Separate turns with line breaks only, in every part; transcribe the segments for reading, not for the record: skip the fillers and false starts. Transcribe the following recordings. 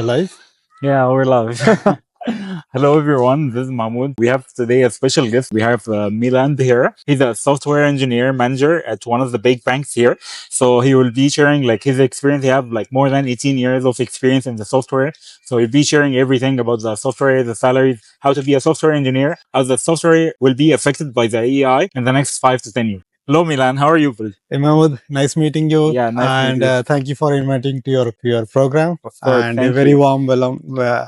Live.
Yeah, we're live. Hello, everyone. This is Mahmoud. We have today a special guest. We have Milan Behera. He's a software engineer manager at one of the big banks here. So he will be sharing like his experience. He have like more than 18 years of experience in the software. So he'll be sharing everything about the software, the salaries, how to be a software engineer, how the software will be affected by the AI in the next 5 to 10 years. Hello, Milan. How are you?
Hey, Mahmoud, nice meeting you,
Yeah, nice to meet
and
you.
Thank you for inviting to your program,
Of course.
and a
Thank
very
you.
warm welcome,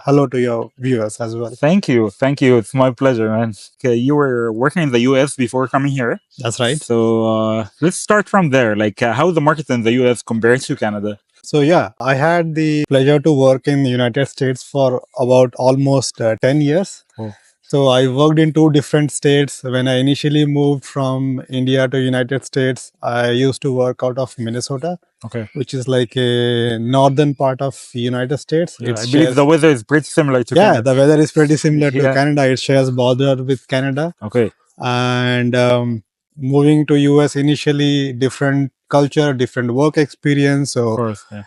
hello to your viewers as well.
Thank you. Thank you. It's my pleasure, man. Okay, you were working in the US before coming here.
That's right.
So let's start from there. Like, how the market in the US compared to Canada?
So yeah, I had the pleasure to work in the United States for about almost 10 years.
Oh,
So I worked in two different states. When I initially moved from India to United States, I used to work out of Minnesota,
okay.
which is like a northern part of United States.
Yeah,
It
I believe the
shares,
weather is pretty similar to
yeah,
Canada.
the weather is pretty similar to
Yeah.
Canada. It shares border with Canada.
Okay.
And moving to US initially, different culture, different work experience.
Of
So
course. Yeah.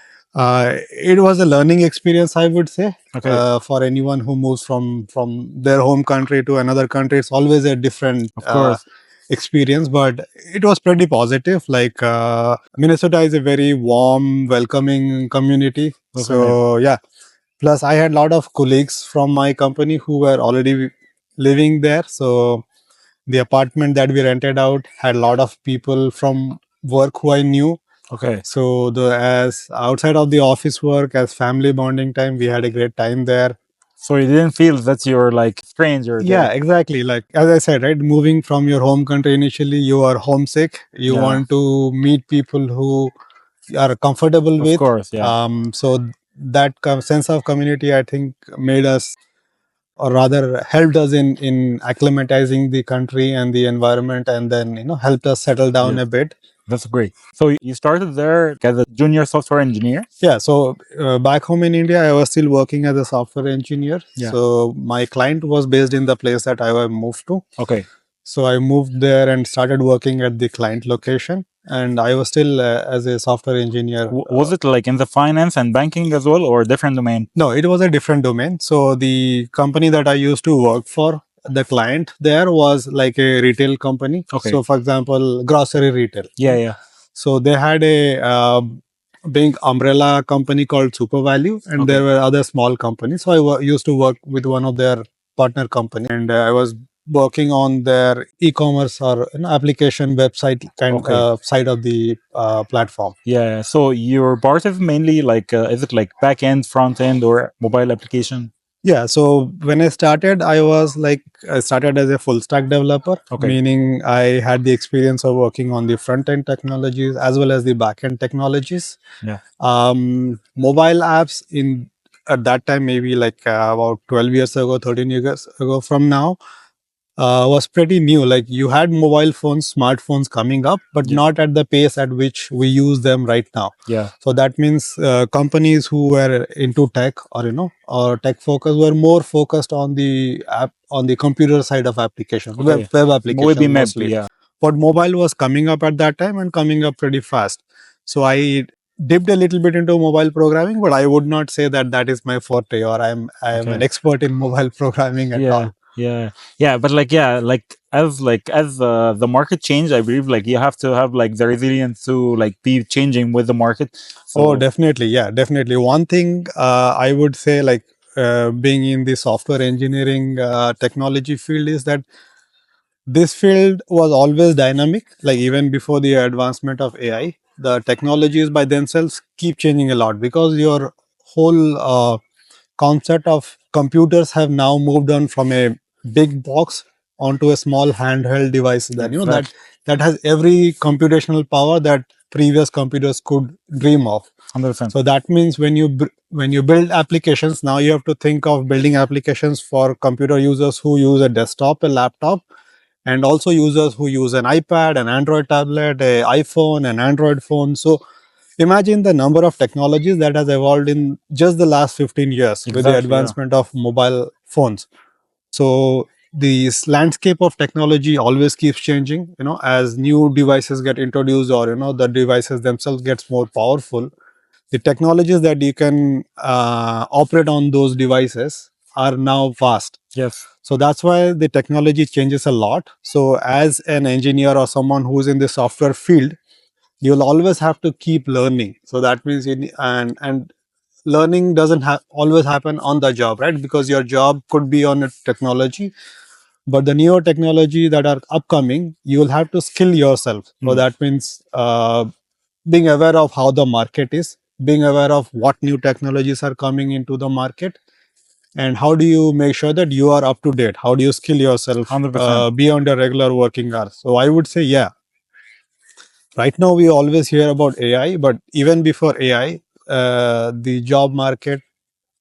it was a learning experience, I would say.
Okay.
For anyone who moves from their home country to another country, it's always a different
Of course.
experience, but it was pretty positive. Like Minnesota is a very warm, welcoming community.
That's amazing.
So yeah, plus I had a lot of colleagues from my company who were already living there. So the apartment that we rented out had a lot of people from work who I knew.
Okay.
So the as outside of the office work, as family bonding time, we had a great time there.
So you didn't feel that you're like stranger
Yeah,
there.
exactly. Like as I said, right, moving from your home country initially, you are homesick. You
Yeah.
want to meet people who are comfortable
Of
with.
course. Yeah.
So that sense of community, I think, made us, or rather helped us in acclimatizing the country and the environment, and then helped us settle down
Yeah.
a bit.
That's great. So you started there as a junior software engineer.
Yeah, so back home in India, I was still working as a software engineer.
Yeah.
So my client was based in the place that I moved to.
Okay.
So I moved there and started working at the client location, and I was still as a software engineer.
Was it like in the finance and banking as well, or a different domain?
No, it was a different domain. So the company that I used to work for, the client there was like a retail company.
Okay.
So for example, grocery retail.
Yeah, yeah.
So they had a big umbrella company called Super Value, and
Okay.
there were other small companies. So I used to work with one of their partner company, and I was working on their e-commerce or application website kind
Okay.
side of the platform.
Yeah. So your part is mainly like, is it like back end, front end, or mobile application?
Yeah, so when I started, I started as a full stack developer,
Okay.
meaning I had the experience of working on the front end technologies as well as the back end technologies.
Yeah.
Mobile apps in at that time, maybe like about 12 years ago, 13 years ago from now, was pretty new. Like you had mobile phones, smartphones coming up, but
Yeah.
not at the pace at which we use them right now.
Yeah.
So that means companies who were into tech, or or tech focus, were more focused on the app, on the computer side of applications,
Okay.
web applications
Maybe map.
mostly.
Yeah.
But mobile was coming up at that time and coming up pretty fast. So I dipped a little bit into mobile programming, but I would not say that that is my forte, or I am an
Okay.
expert in mobile programming at all.
Yeah. Yeah. Yeah. But like, yeah, as the market changed, I believe like you have to have like the resilience to like be changing with the market.
Oh,
So
definitely. Yeah, definitely. One thing I would say, like being in the software engineering technology field, is that this field was always dynamic. Like even before the advancement of AI, the technologies by themselves keep changing a lot, because your whole concept of computers have now moved on from a big box onto a small handheld device that
exactly.
that has every computational power that previous computers could dream of.
100%.
So that means when you build applications, now you have to think of building applications for computer users who use a desktop, a laptop, and also users who use an iPad, an Android tablet, a iPhone, an Android phone. So imagine the number of technologies that has evolved in just the last 15 years with the
Exactly. Yeah.
advancement of mobile phones. So this landscape of technology always keeps changing, as new devices get introduced, or the devices themselves gets more powerful. the technologies that you can operate on those devices are now vast.
Yes.
So that's why the technology changes a lot. So as an engineer or someone who's in the software field, you'll always have to keep learning. So that means and learning doesn't always happen on the job, right? Because your job could be on a technology, but the newer technology that are upcoming, you will have to skill yourself. So that means being aware of how the market is, being aware of what new technologies are coming into the market, and how do you make sure that you are up to date? How do you skill yourself
100%.
beyond the regular working hours? So I would say, yeah, right now we always hear about AI, but even before AI, the job market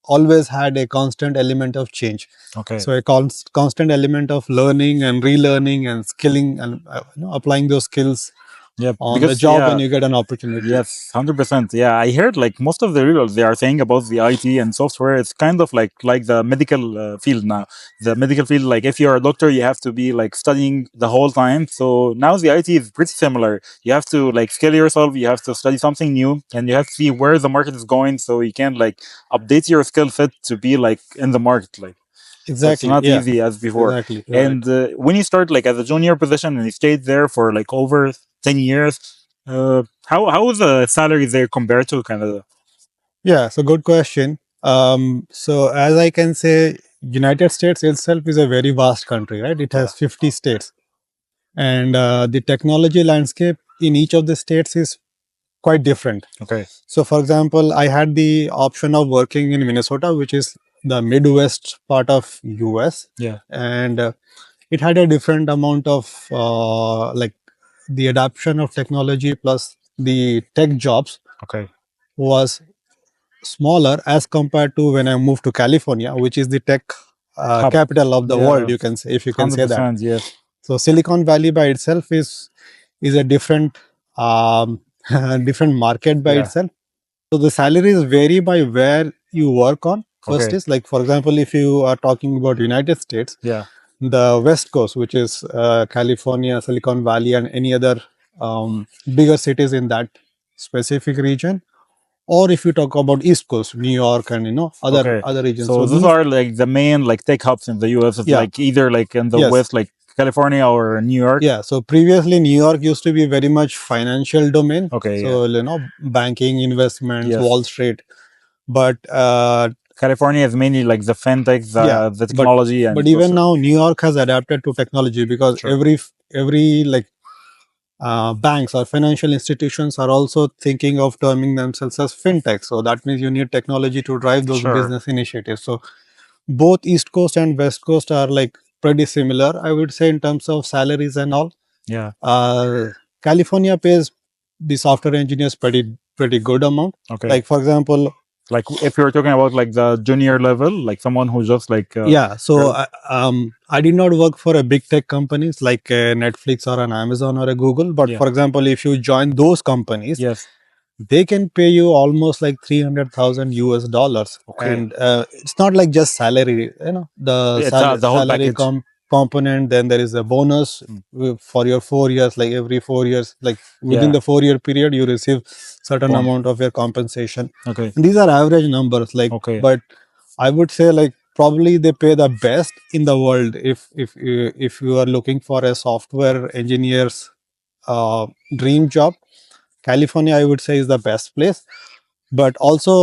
always had a constant element of change.
Okay.
So a constant element of learning and relearning and skilling and applying those skills
Yeah,
on the
because
job when you get an opportunity.
yes, 100%. Yeah, I heard like most of the reels they are saying about the IT and software. It's kind of like the medical field now. The medical field, like if you're a doctor, you have to be like studying the whole time. So now the IT is pretty similar. You have to like skill yourself. You have to study something new, and you have to see where the market is going, so you can like update your skill set to be like in the market. Like so it's
Exactly.
not
Yeah.
easy as before.
Exactly. You're right.
And when you start like as a junior position and you stayed there for like over 10 years, how is the salary there compared to Canada?
Yeah. So good question. So as I can say, United States itself is a very vast country, right? It
Yeah.
has 50 states, and the technology landscape in each of the states is quite different.
Okay.
So, for example, I had the option of working in Minnesota, which is the Midwest part of US,
Yeah.
and it had a different amount of like the adoption of technology plus the tech jobs
Okay.
was smaller as compared to when I moved to California, which is the tech
Hub.
capital of the world.
Yeah.
You can say, if you can say that.
100%. Yes.
So Silicon Valley by itself is a different different market by
Yeah.
itself. So the salaries vary by where you work on. First
Okay.
is like, for example, if you are talking about United States,
Yeah.
the West Coast, which is California, Silicon Valley, and any other bigger cities in that specific region, or if you talk about East Coast, New York, and
Okay.
other regions.
So
So
those
these,
are like the main like tech hubs in the US. It's
yeah,
like either like in the
yes,
West, like California or New York.
yeah. So previously, New York used to be very much financial domain.
Okay. Yeah.
So banking, investments,
Yes.
Wall Street, but
California is mainly like the fintech,
yeah,
the
but
technology, and
even now New York has adapted to technology because
sure.
every like banks or financial institutions are also thinking of terming themselves as fintech. So that means you need technology to drive those
Sure.
business initiatives. So both East Coast and West Coast are like pretty similar, I would say, in terms of salaries and all.
Yeah.
California pays the software engineers pretty good amount.
Okay.
Like for example,
Like if you're talking about like the junior level, like someone who just like
yeah. So I did not work for a big tech companies like Netflix or an Amazon or a Google. But
Yeah.
for example, if you join those companies,
Yes.
they can pay you almost like 300,000 US dollars.
Okay.
And it's not like just salary, the
It's the whole
salary
package.
component. Then there is a bonus for your 4 years, like every 4 years, like within
Yeah.
the 4-year period, you receive certain
Bon.
amount of your compensation.
Okay.
And these are average numbers, like,
Okay.
but I would say like probably they pay the best in the world if you are looking for a software engineer's dream job. California, I would say, is the best place. But also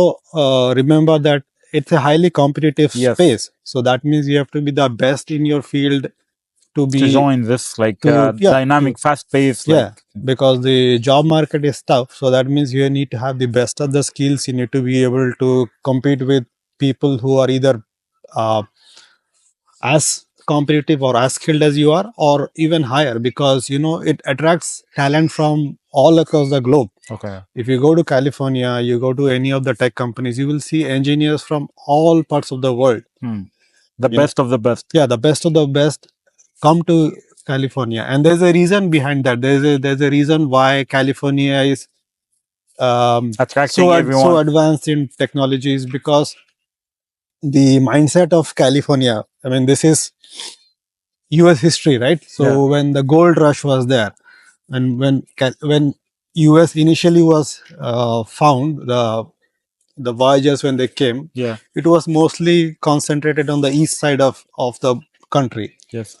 remember that it's a highly competitive
Yes.
space. So that means you have to be the best in your field to
To
be
join this like
yeah
dynamic, fast paced, like
because the job market is tough. So that means you need to have the best of the skills. You need to be able to compete with people who are either uh, as competitive or as skilled as you are, or even higher, because it attracts talent from all across the globe.
okay.
If you go to California, you go to any of the tech companies, you will see engineers from all parts of the world.
The best of the best.
Yeah, the best of the best come to California, and there's a reason behind that. There's a reason why California is
Attracting everyone.
so advanced in technologies, because the mindset of California. I mean, this is US history, right? So
Yeah.
when the gold rush was there, and when US initially was found, the the voyagers when they came,
Yeah.
it was mostly concentrated on the east side of the country.
Yes.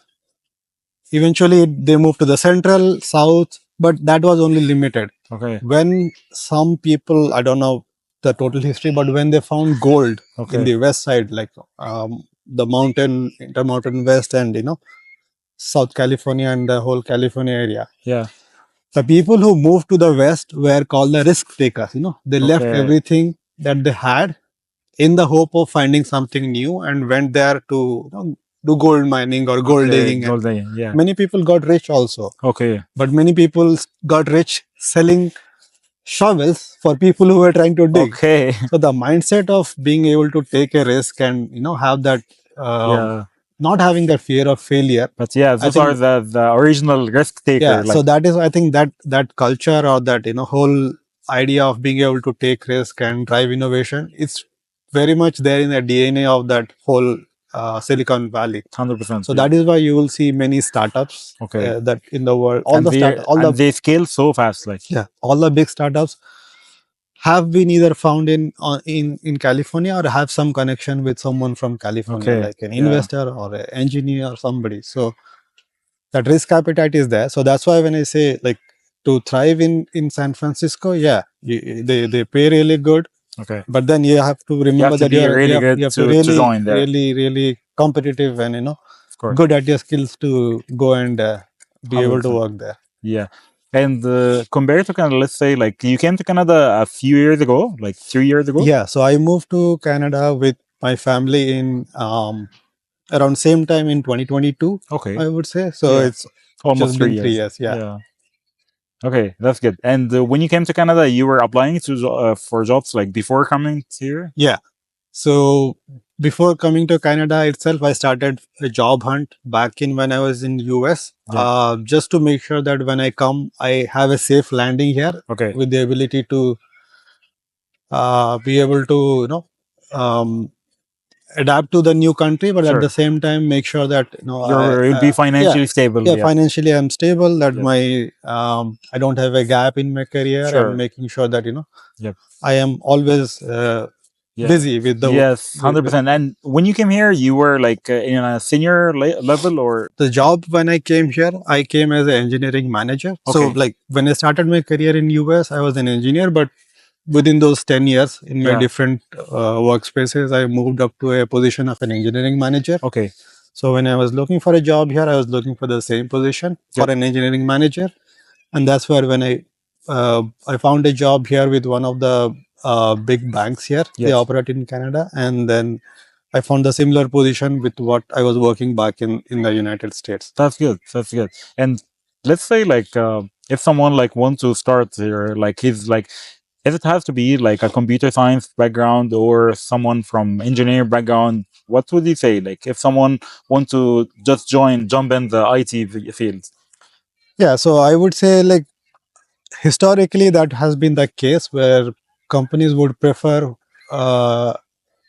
Eventually, they moved to the central, south, but that was only limited.
Okay.
When some people, I don't know the total history, but when they found gold in
Okay.
the west side, like the mountain, intermountain west, and South California and the whole California area,
Yeah.
the people who moved to the west were called the risk takers. They left
Okay.
everything that they had in the hope of finding something new and went there to do gold mining or gold
Okay.
digging. And
Golden. Yeah.
many people got rich also.
Okay.
But many people got rich selling shovels for people who were trying to dig.
Okay.
So the mindset of being able to take a risk and have that
Yeah.
not having that fear of failure,
But yeah,
I
those are
think,
the original risk
yeah.
taker.
So
Like,
that is, I think, that culture or that whole idea of being able to take risk and drive innovation, it's very much there in the DNA of that whole Silicon Valley.
100%.
So
Yeah.
that is why you will see many startups
Okay.
that in the world,
And they scale so fast. Like,
all the big startups have been either found in California or have some connection with someone from California,
okay.
like an
Yeah.
investor or an engineer or somebody. So that risk appetite is there. So that's why when I say, like, to thrive in San Francisco, yeah, they pay really good,
Okay.
but then you have to
You have
remember
to
that
be really good
you have to
to
really
join there.
really competitive and
Of course.
good at your skills to go and be able to
100%.
work there.
Yeah. And compared to Canada, let's say like you came to Canada a few years ago, like 3 years ago.
Yeah, so I moved to Canada with my family in around same time in 2022,
Okay.
I would say. So
Yeah.
it's
Almost
just been 3
3 years.
years. Yeah.
Yeah. Okay, that's good. And when you came to Canada, you were applying to for jobs like before coming here.
Yeah. So before coming to Canada itself, I started a job hunt back in when I was in US,
Yeah.
just to make sure that when I come, I have a safe landing here
Okay.
with the ability to be able to, um, adapt to the new country, but at
Sure.
the same time, make sure that,
You'll be financially stable.
yeah,
Yeah.
financially I'm stable, that
Yep.
my, I don't have a gap in my career,
Sure.
and making sure that,
Yep.
I am always
Yeah.
busy with
Yes, 100%. And when you came here, you were like in a senior level or
the job. When I came here, I came as an engineering manager. So
okay.
like when I started my career in US, I was an engineer, but within those 10 years in my
Yeah.
different workspaces, I moved up to a position of an engineering manager.
Okay.
So when I was looking for a job here, I was looking for the same position
Yep.
for an engineering manager, and that's where when I found a job here with one of the big banks here. They
Yes.
operate in Canada, and then I found the similar position with what I was working back in the United States.
That's good. That's good. And let's say like if someone like wants to start here, like he's like, if it has to be like a computer science background or someone from engineering background, what would you say? Like if someone wants to just jump in the IT field.
Yeah, so I would say, like, historically that has been the case where companies would prefer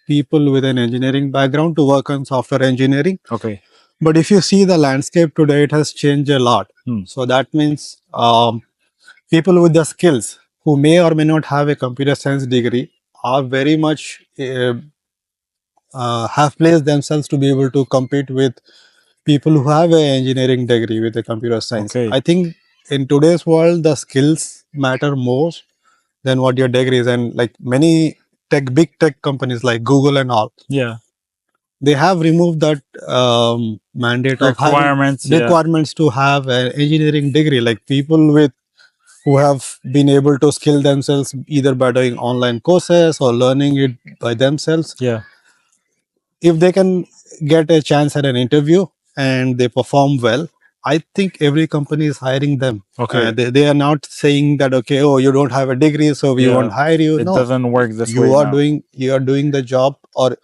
people with an engineering background to work on software engineering.
Okay.
But if you see the landscape today, it has changed a lot. So that means people with the skills who may or may not have a computer science degree are very much have placed themselves to be able to compete with people who have an engineering degree with a computer science.
Okay.
I think in today's world, the skills matter more than what your degree is. And like many big tech companies like Google and all,
Yeah.
they have removed that mandate of having
Requirements.
requirements to have an engineering degree. Like people with who have been able to skill themselves either by doing online courses or learning it by themselves.
Yeah.
If they can get a chance at an interview and they perform well, I think every company is hiring them.
Okay.
They are not saying that, okay, oh, you don't have a degree, so we won't hire you.
It
No,
doesn't work this way
you are
now.
doing the job, or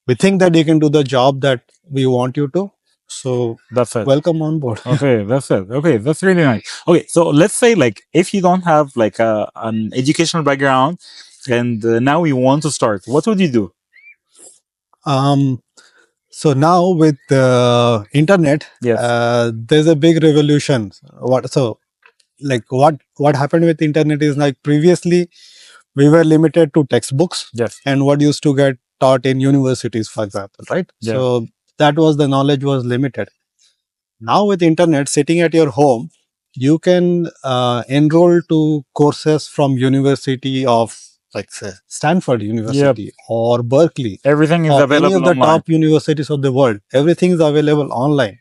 we think that you can do the job that we want you to. So
That's it.
welcome on board.
Okay, that's it. Okay, that's really nice. Okay, so let's say like if you don't have like an educational background and now you want to start, what would you do?
So now with the internet,
Yes.
there's a big revolution. What happened with internet is, like, previously we were limited to textbooks
Yes.
and what used to get taught in universities, for example, right?
Yeah.
So that was the knowledge was limited. Now with internet sitting at your home, you can enroll to courses from university of like say Stanford
Yep.
University or Berkeley
Everything is
or any of
available
the
online.
top universities of the world. Everything is available online.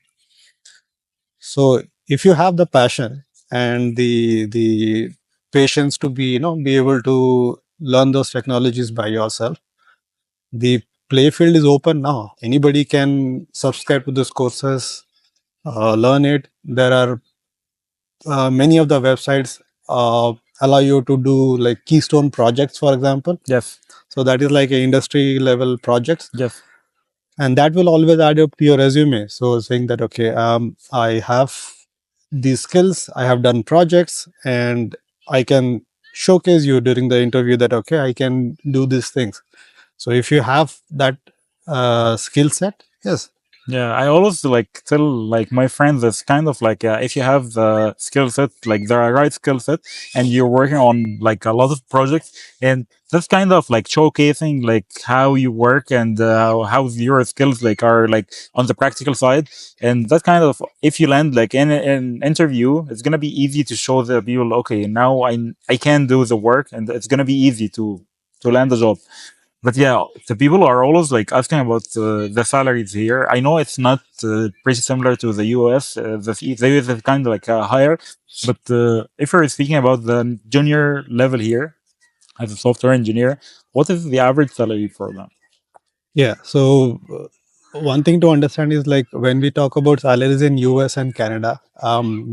So if you have the passion and the patience to be be able to learn those technologies by yourself, the play field is open now. Anybody can subscribe to these courses, learn it. There are many of the websites allow you to do like keystone projects, for example.
Yes.
So that is like a industry level projects,
Yes.
and that will always add up to your resume. So saying that okay, I have these skills, I have done projects, and I can showcase you during the interview that okay, I can do these things. So if you have that skill set, yes.
Yeah, I always like tell like my friends it's kind of like if you have the skill set, like the right skill set, and you're working on like a lot of projects, and that's kind of like showcasing like how you work and how your skills like are like on the practical side, and that kind of if you land like in an interview, it's gonna be easy to show the people okay now I can do the work, and it's gonna be easy to land the job. But yeah, the people are always like asking about the salaries here. I know it's not pretty similar to the US. The US is kind of like higher, but if we're speaking about the junior level here as a software engineer, what is the average salary for them?
Yeah. So one thing to understand is like when we talk about salaries in US and Canada,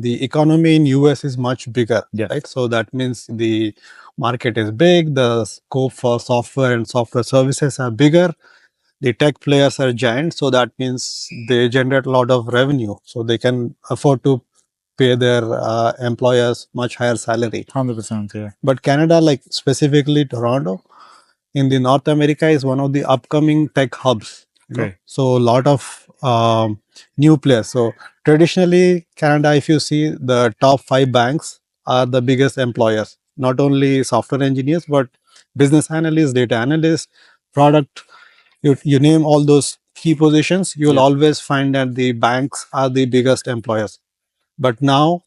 the economy in US is much bigger,
Yes.
right? So that means the market is big, the scope for software and software services are bigger, the tech players are giant. So that means they generate a lot of revenue. So they can afford to pay their employers much higher salary.
100%. Yeah.
But Canada, like specifically Toronto, in the North America is one of the upcoming tech hubs.
Okay.
So a lot of new players. So traditionally, Canada, if you see the top 5 banks are the biggest employers, not only software engineers, but business analysts, data analysts, product. You name all those key positions, you will
Yeah.
always find that the banks are the biggest employers. But now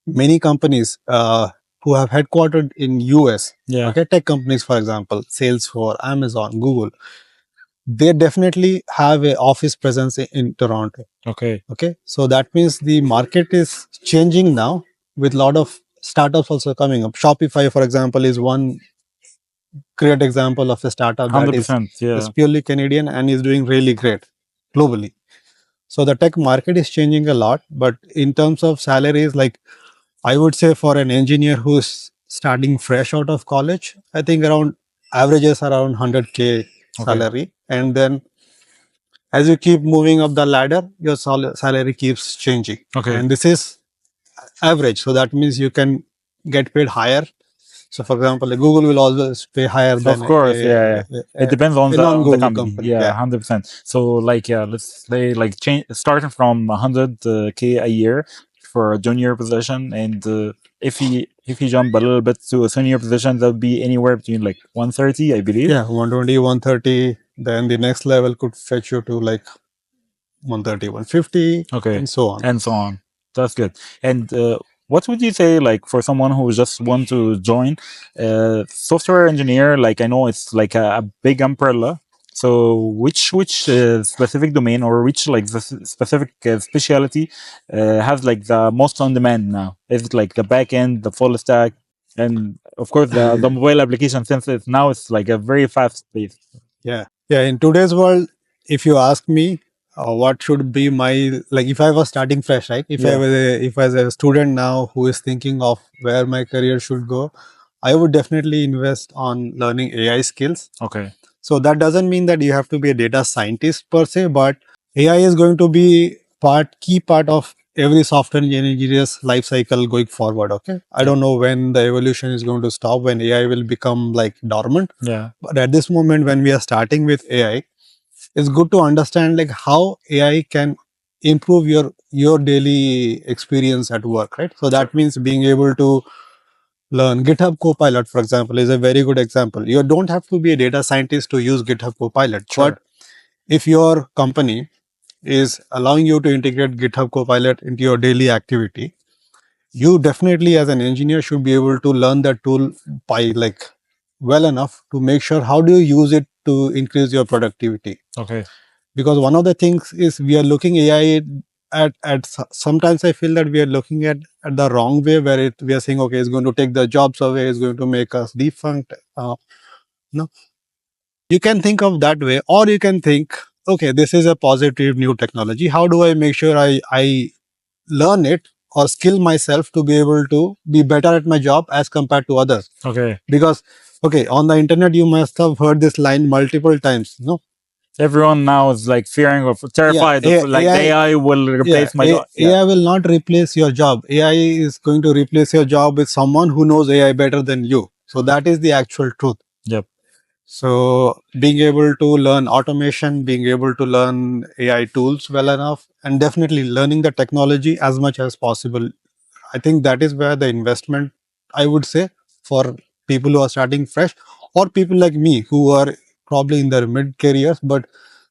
many companies who have headquartered in US,
Yeah.
okay, tech companies, for example, Salesforce, Amazon, Google, they definitely have a office presence in Toronto.
Okay.
Okay, so that means the market is changing now with a lot of startups also coming up. Shopify, for example, is one great example of a startup that is
100%. Yeah.
purely Canadian and is doing really great globally. So the tech market is changing a lot, but in terms of salaries, like I would say for an engineer who's starting fresh out of college, I think around averages around 100K
Okay.
salary. And then as you keep moving up the ladder, your salary keeps changing.
Okay.
And this is average. So that means you can get paid higher. So for example, Google will always pay higher
Of
than
course, yeah, yeah. It depends
a
on the
non-Google
company.
company.
Yeah,
Yeah.
100%. So like yeah, let's say like change starting from 100K a year for a junior position, and if he jump a little bit to a senior position, that would be anywhere between like 130, I believe.
Yeah, 120, 130. Then the next level could fetch you to like 130, 150,
Okay,
and so on.
and so on. That's good. And what would you say like for someone who just want to join software engineer? Like I know it's like a big umbrella. So which specific domain or which like the specific specialty has like the most on demand now? Is it like the back end, the full stack, and of course the mobile application since it's like a very fast pace.
Yeah. Yeah. In today's world, if you ask me, what should be my like if I was starting fresh, right? If I
Yeah.
was if I was a student now who is thinking of where my career should go, I would definitely invest on learning AI skills.
Okay.
So that doesn't mean that you have to be a data scientist per se, but AI is going to be key part of every software engineer's life cycle going forward. Okay. I don't know when the evolution is going to stop, when AI will become like dormant.
Yeah.
But at this moment, when we are starting with AI, it's good to understand like how AI can improve your daily experience at work, right? So that means being able to learn. GitHub Copilot, for example, is a very good example. You don't have to be a data scientist to use GitHub Copilot,
Sure.
but if your company is allowing you to integrate GitHub Copilot into your daily activity, you definitely as an engineer should be able to learn that tool by like well enough to make sure how do you use it to increase your productivity.
Okay.
Because one of the things is we are looking AI sometimes I feel that we are looking at the wrong way, where we are saying, okay, it's going to take the jobs away, it's going to make us defunct. No, you can think of that way, or you can think, okay, this is a positive new technology. How do I make sure I learn it or skill myself to be able to be better at my job as compared to others?
Okay.
Because okay, on the internet you must have heard this line multiple times. No,
Everyone now is like fearing of
yeah,
terrified of like the AI will
yeah,
replace my job. Yeah.
AI will not replace your job. AI is going to replace your job with someone who knows AI better than you. So that is the actual truth.
Yep.
So being able to learn automation, being able to learn AI tools well enough, and definitely learning the technology as much as possible. I think that is where the investment, I would say, for people who are starting fresh or people like me who are probably in their mid careers but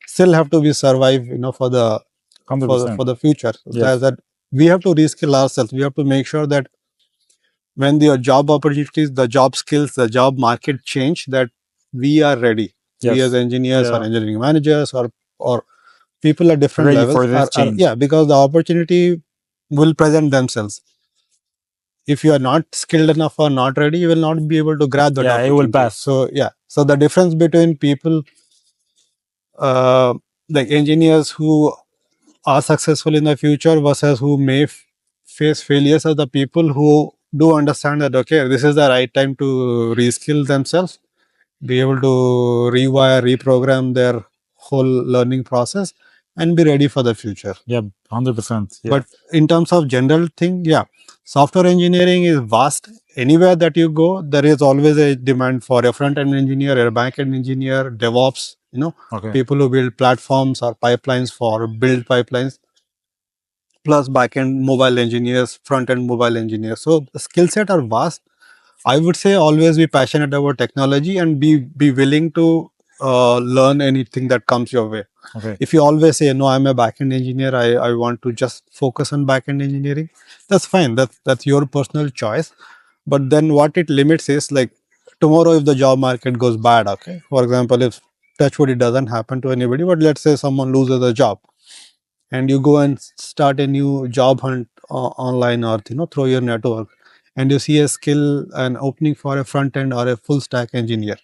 still have to be survive, for the
100%.
for the future. So
Yes.
that we have to reskill ourselves. We have to make sure that when the job opportunities, the job skills, the job market change, that we are ready. We as
Yes.
engineers or
Yeah.
engineering managers or people at different
Ready
levels
for this
are
change.
yeah, because the opportunity will present themselves. If you are not skilled enough or not ready, you will not be able to grab that
Yeah, it will
opportunity.
pass.
So yeah, so the difference between people uh, like engineers who are successful in the future versus who may face failures are the people who do understand that okay, this is the right time to reskill themselves, be able to rewire, reprogram their whole learning process and be ready for the future.
Yep, 100%. Yeah.
But in terms of general thing, yeah, software engineering is vast. Anywhere that you go, there is always a demand for a front end engineer, a back end engineer, DevOps,
Okay.
people who build platforms or pipelines for build pipelines, plus back end mobile engineers, front end mobile engineers. So the skill set are vast. I would say always be passionate about technology and be willing to learn anything that comes your way.
Okay.
If you always say no, I'm a backend engineer, I want to just focus on backend engineering, that's fine. That's your personal choice. But then what it limits is like tomorrow if the job market goes bad, okay. For example, if touch wood it doesn't happen to anybody, but let's say someone loses a job and you go and start a new job hunt online or through your network and you see a skill an opening for a front end or a full stack engineer.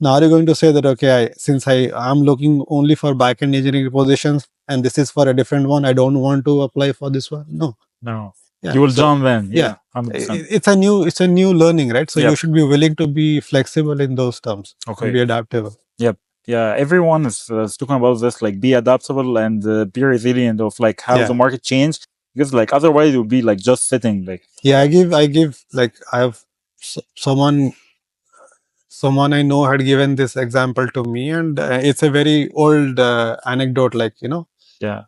Now are you going to say that okay, since I am looking only for back end engineering positions and this is for a different one, I don't want to apply for this one? No.
No.
Yeah,
You will
so
jump in.
yeah,
Yeah, 100%.
it's a new learning, right? So you
Yep.
should be willing to be flexible in those terms and
Okay.
be adaptable.
Yep. Yeah, everyone is talking about this, like be adaptable and be resilient of like how the
Yeah.
market changed, because like otherwise you'll be like just sitting like.
Yeah, I give like I have someone I know had given this example to me, and it's a very old anecdote. Like
Yeah.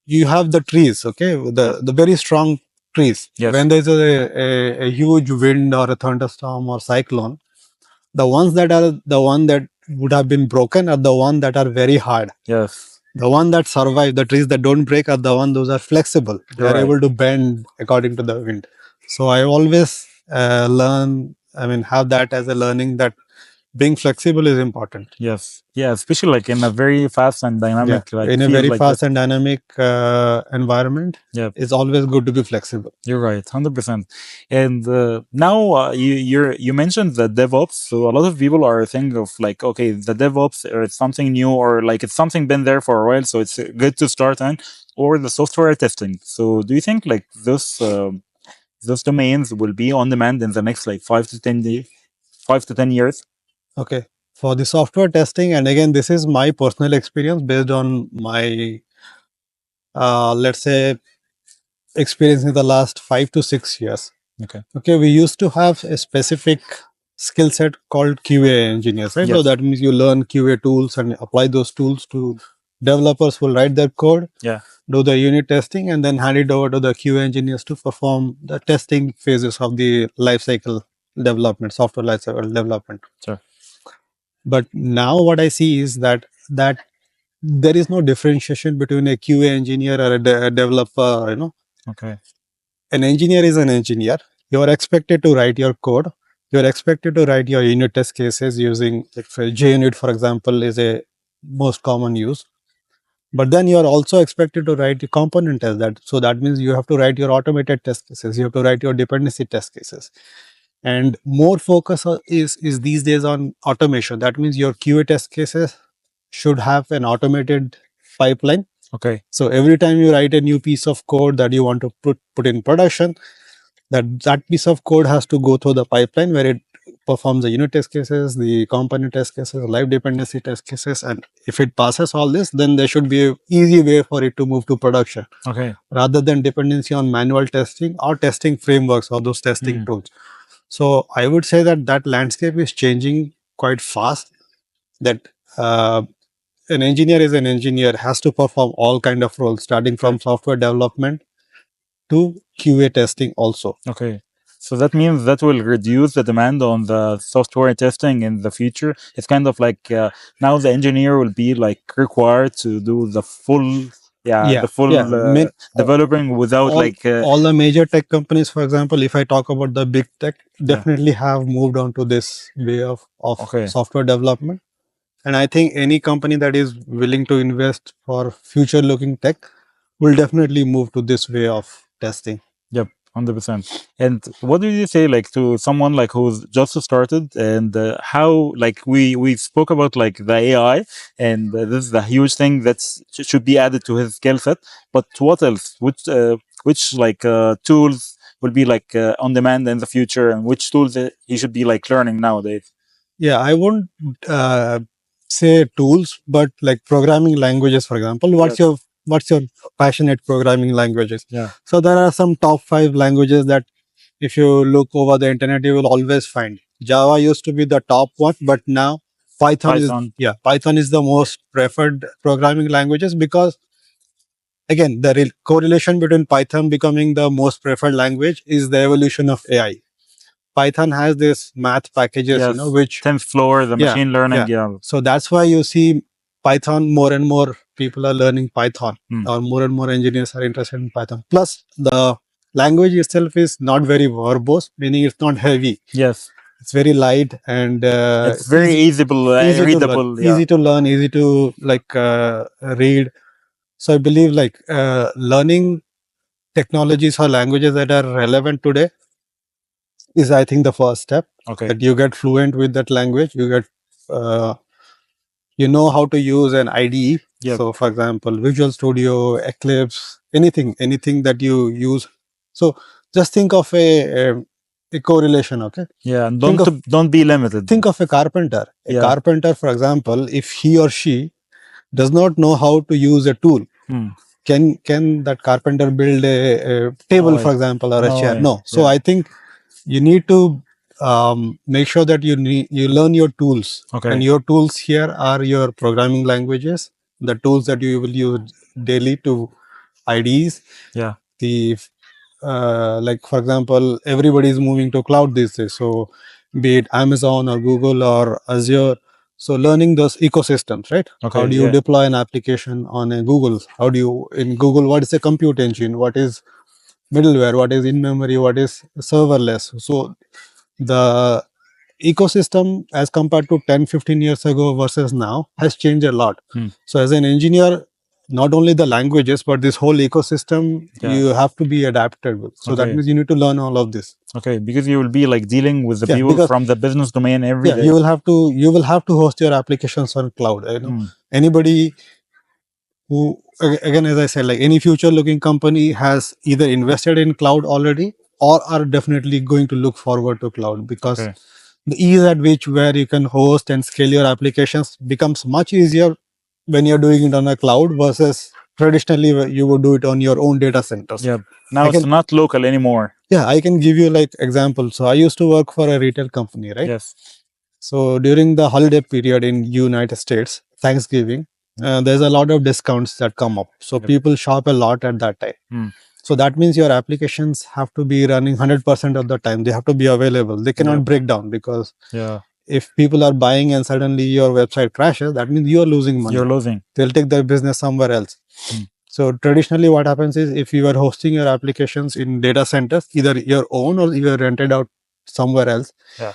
you have the trees, okay, the very strong trees.
Yes.
When there's a huge wind or a thunderstorm or cyclone, the ones that are the one that would have been broken are the one that are very hard.
Yes.
The one that survive, the trees that don't break are the one those are flexible. They
You're
are
right.
able to bend according to the wind. So I always have that as a learning that being flexible is important.
Yes. Yeah, especially like in a very fast and
Yeah,
dynamic like
in a
field
very
like
fast
this.
and dynamic environment,
Yeah.
it's always good to be flexible.
You're right, 100%. And now you mentioned the DevOps. So a lot of people are thinking of like, okay, the DevOps or it's something new or like it's something been there for a while, so it's good to start on, or the software testing. So do you think like those domains will be on demand in the next like 5 to 10 days, 5 to 10 years?
Okay. For the software testing, and again, this is my personal experience based on my, let's say, experience in the last 5 to 6 years.
Okay.
Okay, we used to have a specific skill set called QA engineers, right? So
Yes.
that means you learn QA tools and apply those tools to developers will write their code,
Yeah.
do the unit testing, and then hand it over to the QA engineers to perform the testing phases of the lifecycle development, software lifecycle development.
Sure.
But now what I see is that there is no differentiation between a QA engineer or a developer.
Okay.
An engineer is an engineer. You are expected to write your code. You are expected to write your unit test cases using, like, JUnit, for example, is a most common use. But then you are also expected to write the component test. That means you have to write your automated test cases. You have to write your dependency test cases. And more focus is these days on automation. That means your QA test cases should have an automated pipeline.
Okay.
So every time you write a new piece of code that you want to put in production, that piece of code has to go through the pipeline where it performs the unit test cases, the component test cases, live dependency test cases, and if it passes all this, then there should be an easy way for it to move to production.
Okay.
Rather than dependency on manual testing or testing frameworks or those testing tools. So I would say that landscape is changing quite fast. That an engineer is an engineer, has to perform all kind of roles, starting from software development to QA testing also.
Okay. So that means that will reduce the demand on the software testing in the future. It's kind of like now the engineer will be like required to do the full, developing without
all the major tech companies, for example, if I talk about the big tech, definitely have moved on to this way of
Okay.
software development. And I think any company that is willing to invest for future looking tech will definitely move to this way of testing.
Yep, 100%. And what do you say like to someone like who's just started and how like we spoke about like the AI and this is a huge thing that should be added to his skill set. But what else? Which like tools will be like on demand in the future, and which tools he should be like learning nowadays?
Yeah, I won't say tools, but like programming languages, for example. What's your passionate programming languages?
Yeah.
So there are some top 5 languages that if you look over the internet, you will always find. Java used to be the top one, but now Python is the most preferred programming languages, because again, the correlation between Python becoming the most preferred language is the evolution of AI. Python has this math packages, which
TensorFlow, the machine learning.
So that's why you see Python, more and more people are learning Python, or more and more engineers are interested in Python. Plus, the language itself is not very verbose, meaning it's not heavy.
Yes.
It's very light and
it's very readable,
easy to learn, easy to like read. So I believe like learning technologies or languages that are relevant today is, I think, the first step.
Okay.
That you get fluent with that language, you get you know how to use an IDE.
Yep.
So for example, Visual Studio, Eclipse, anything that you use. So just think of a correlation, okay?
Yeah, and don't be limited.
Think of a carpenter. A carpenter, for example, if he or she does not know how to use a tool, can that carpenter build a table, for example, or a chair? No. So I think you need to make sure that you learn your tools.
Okay.
And your tools here are your programming languages, the tools that you will use daily to IDs.
Yeah.
The like for example, everybody is moving to cloud these days. So be it Amazon or Google or Azure. So learning those ecosystems, right?
Okay,
how do you deploy an application on a Google? How do you, in Google, what is a compute engine? What is middleware? What is in memory? What is serverless? So the ecosystem as compared to 10-15 years ago versus now has changed a lot. So as an engineer, not only the languages but this whole ecosystem, you have to be adaptable. So that means you need to learn all of this.
Okay, because you will be like dealing with the people from the business domain every day.
You will have to host your applications on cloud. Anybody who, again, as I said, like any future looking company has either invested in cloud already or are definitely going to look forward to cloud, because the ease at which where you can host and scale your applications becomes much easier when you're doing it on a cloud versus traditionally you would do it on your own data centers.
Yeah. Now it's not local anymore.
Yeah, I can give you like example. So I used to work for a retail company, right?
Yes.
So during the holiday period in United States, Thanksgiving, there's a lot of discounts that come up. So
Yep.
people shop a lot at that time.
Mm.
So that means your applications have to be running 100% of the time. They have to be available. They cannot
Yep.
break down, because
Yeah.
if people are buying and suddenly your website crashes, that means you're losing money.
You're losing.
They'll take their business somewhere else.
Mm.
So traditionally what happens is, if you are hosting your applications in data centers, either your own or you are rented out somewhere else,
Yeah.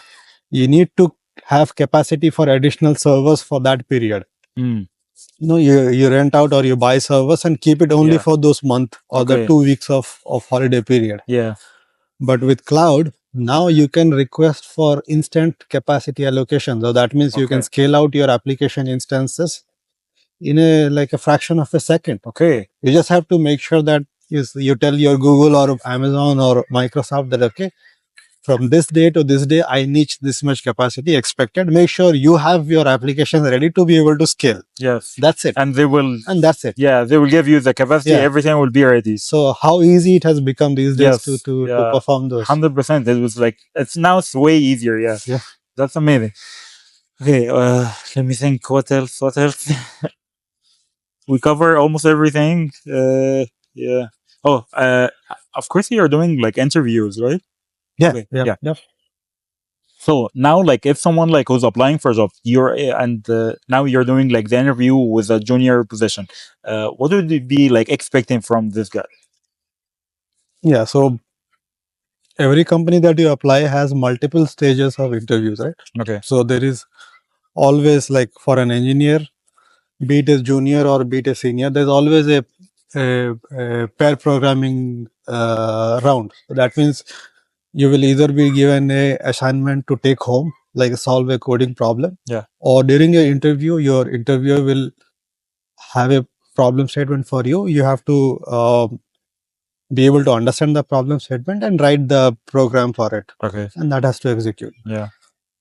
you need to have capacity for additional servers for that period.
Mm.
No, you rent out or you buy servers and keep it only
Yeah.
for those month or the
Okay.
2 weeks of holiday period.
Yeah.
But with cloud, now you can request for instant capacity allocation. So that means you can
Okay.
scale out your application instances in a fraction of a second.
Okay.
You just have to make sure that you tell your Google or Amazon or Microsoft that, okay, from this day to this day, I need this much capacity expected. Make sure you have your application ready to be able to scale.
Yes.
That's it.
And they will.
And that's it.
Yeah, they will give you the capacity.
Yeah.
Everything will be ready.
So how easy it has become these days
Yes.
to
Yeah.
perform those.
100%. It was like it's way easier. Yeah.
Yeah.
That's amazing. Okay. Let me think. What else? What else? We cover almost everything. Yeah. Oh. Of course you're doing like interviews, right?
Yeah.
Okay,
Yeah.
yeah.
Yeah.
So now, like, if someone like who's applying for a job, now you're doing like the interview with a junior position, what would you be like expecting from this guy?
Yeah. So every company that you apply has multiple stages of interviews, right?
Okay.
So there is always, like, for an engineer, be it a junior or be it a senior, there's always a pair programming round. So that means you will either be given a assignment to take home, like solve a coding problem.
Yeah.
Or during your interview, your interviewer will have a problem statement for you. You have to be able to understand the problem statement and write the program for it.
Okay.
And that has to execute.
Yeah.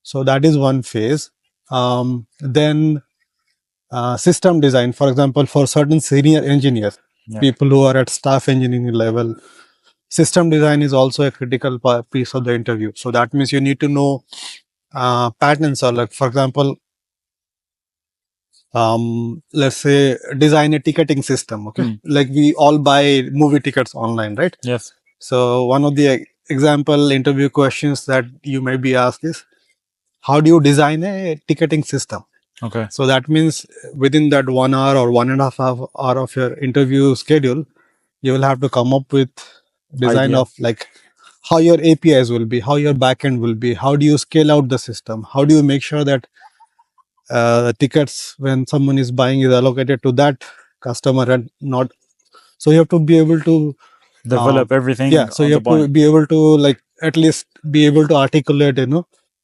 So that is one phase. Then system design, for example, for certain senior engineers,
Yeah.
people who are at staff engineering level, system design is also a critical piece of the interview. So that means you need to know patterns, or, like, for example, let's say design a ticketing system. Okay. Like we all buy movie tickets online, right?
Yes.
So one of the example interview questions that you may be asked is, how do you design a ticketing system?
Okay.
So that means within that 1 hour or 1.5 hour of your interview schedule, you will have to come up with design
Idea.
of, like, how your APIs will be, how your backend will be, how do you scale out the system, how do you make sure that the tickets when someone is buying is allocated to that customer and not. So you have to be able to
Develop everything.
yeah. So
on
you
the
have to
point.
be able to, like, at least be able to articulate,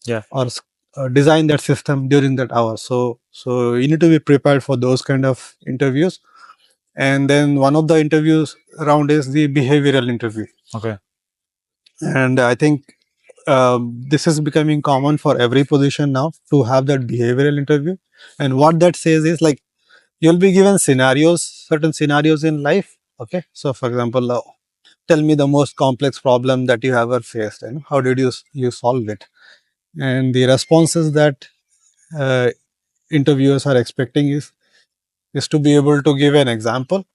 Yeah.
or design that system during that hour. So you need to be prepared for those kind of interviews. And then one of the interviews round is the behavioral interview.
Okay.
And I think this is becoming common for every position now to have that behavioral interview. And what that says is, like, you'll be given scenarios, certain scenarios in life. Okay. So for example, tell me the most complex problem that you ever faced, and how did you solve it? And the responses that uh, interviewers are expecting is to be able to give an example.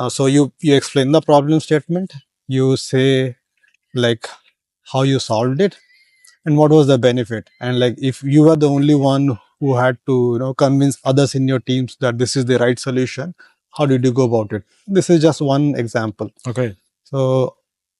So you explain the problem statement, you say, like, how you solved it and what was the benefit, and, like, if you were the only one who had to convince others in your teams that this is the right solution, how did you go about it? This is just one example.
Okay.
So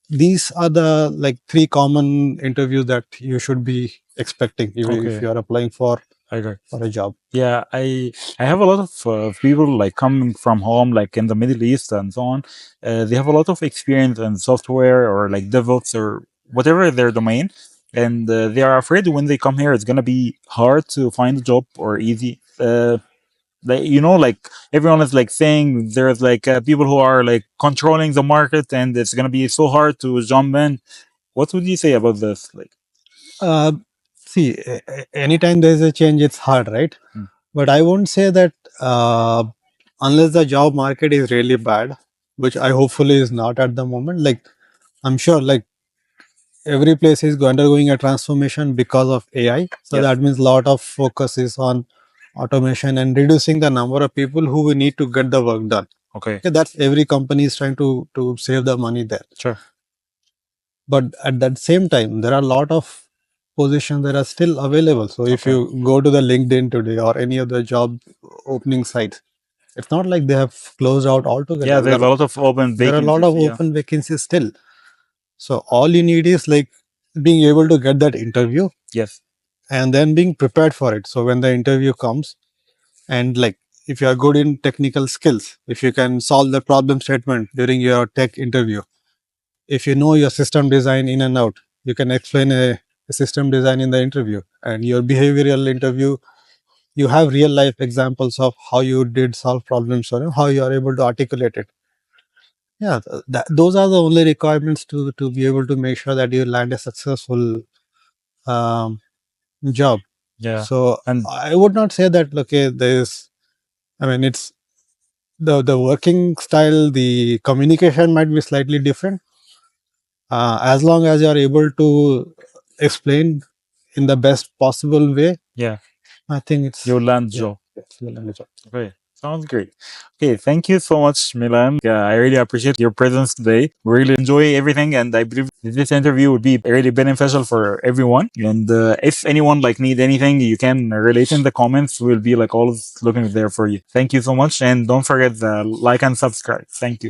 these are the, like, 3 common interviews that you should be expecting if
Okay.
you are applying for
Okay.
a job.
Yeah, I have a lot of people like coming from home, like in the Middle East and so on. They have a lot of experience in software or like DevOps or whatever their domain, and they are afraid when they come here it's gonna be hard to find a job or easy. Like like everyone is like saying there's like people who are like controlling the market, and it's gonna be so hard to jump in. What would you say about this? Like,
Uh, See, anytime there is a change, it's hard, right? But I won't say that unless the job market is really bad, which I hopefully is not at the moment. Like, I'm sure, like, every place is undergoing a transformation because of AI. So
yes,
that means a lot of focus is on automation and reducing the number of people who we need to get the work done.
Okay.
Okay, that's every company is trying to save the money there.
Sure.
But at that same time, there are a lot of positions that are still available. So if
Okay.
you go to the LinkedIn today or any other job opening sites, it's not like they have closed out altogether.
Yeah, there's a lot of open
There are a lot
vacancies.
of
Yeah.
open vacancies still. So all you need is like being able to get that interview
Yes.
and then being prepared for it. So when the interview comes, and like if you are good in technical skills, if you can solve the problem statement during your tech interview, if you know your system design in and out, you can explain a system design in the interview. And your behavioral interview, you have real life examples of how you did solve problems or how you are able to articulate it. Yeah, those are the only requirements to be able to make sure that you land a successful um, job.
Yeah.
So
And
I would not say that okay, there's. I mean, it's the working style, the communication might be slightly different. As long as you are able to explain in the best possible way,
yeah,
I think it's
you'll land
yeah.
job.
Yes, you'll land a job.
Okay, sounds great. Okay, thank you so much, Milan. I really appreciate your presence today. We really enjoy everything, and I believe this interview would be really beneficial for everyone. And if anyone like need anything, you can relate in the comments. We'll be like always looking there for you. Thank you so much, and don't forget the like and subscribe. Thank you.